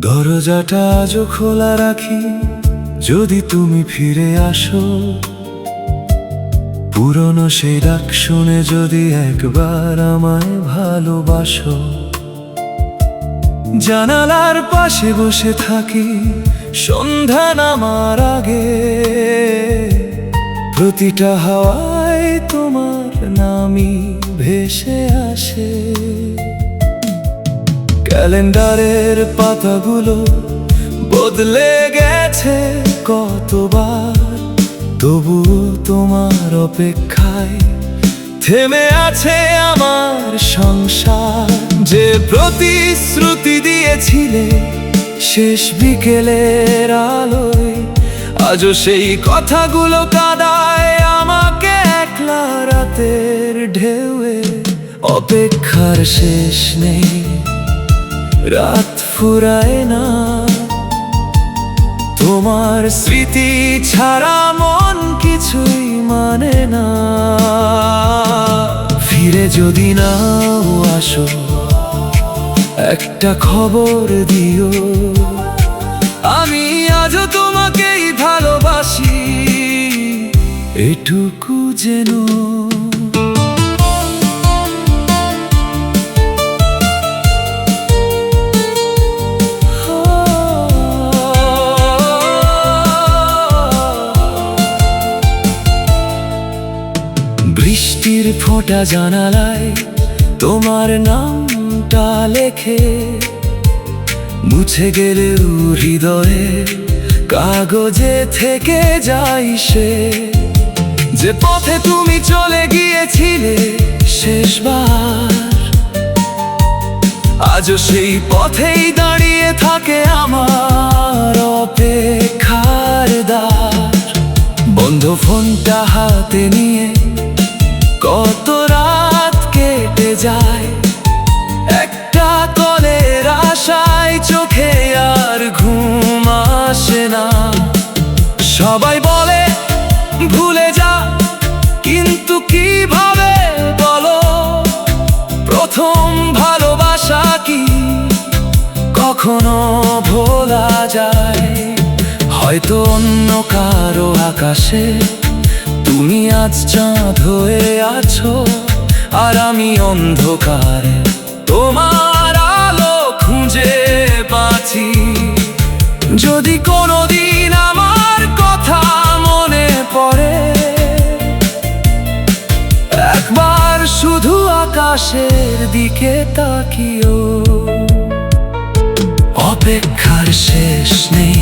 দরজাটা আজও খোলা রাখি, যদি তুমি ফিরে আসো। পুরনো সেই ডাক শুনে যদি একবার আমায় ভালোবাসো। জানালার পাশে বসে থাকি সন্ধ্যা নামার আগে, প্রতিটা হাওয়ায় তোমার নামই ভেসে আসে। ক্যালেন্ডারের পাতাগুলো বদলে গেছে কতবার, তবুও তোমার অপেক্ষায় থেমে আছে আমার সংসার। যে প্রতিশ্রুতি দিয়েছিলে শেষ বিকেলের আলোয়, আজও সেই কথাগুলো কাঁদায় আমাকে একলা রাতের ঢেউয়ে। অপেক্ষার শেষ নেই, রাত ফুরায় না, তোমার স্মৃতি ছাড়া মন কিছুই মানে না। ফিরে যদি নাও আসো, একটা খবর দিও, আমি আজও তোমাকেই ভালোবাসি, এটুকু যেন। বৃষ্টির ফোঁটা জানালায় তোমার নামটা লেখে, মুছে গেলেও হৃদয়ে কাগজে থেকে যাই সে। যে পথে তুমি চলে গিয়েছিলে শেষবার, আজও সেই পথেই দাঁড়িয়ে থাকে আমার অপেক্ষার দ্বার। বন্ধ ফোনটা হাতে নিয়ে কত রাত কেটে যায়, একটা কলের আশায় চোখে আর ঘুম আসে না। সবাই বলে ভুলে যা, কিন্তু কিভাবে বলো? প্রথম ভালোবাসা কি কখনো ভোলা যায়? হয়তো অন্য কারো আকাশে তুমি আজ চাঁদ হয়ে আছো, আর আমি অন্ধকারে তোমার আলো খুঁজে বাঁচি। যদি কোনোদিন আমার কথা মনে পড়ে, একবার শুধু আকাশের দিকে তাকিও। অপেক্ষার শেষ নেই,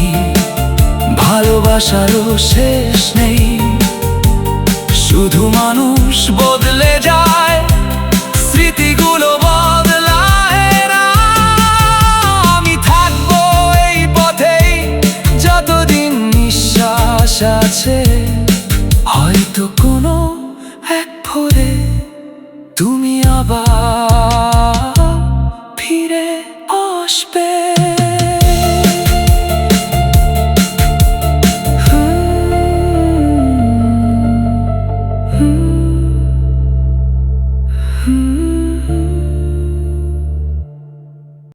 ভালোবাসারও শেষ নেই, শুধু মানুষ বদলে যায়।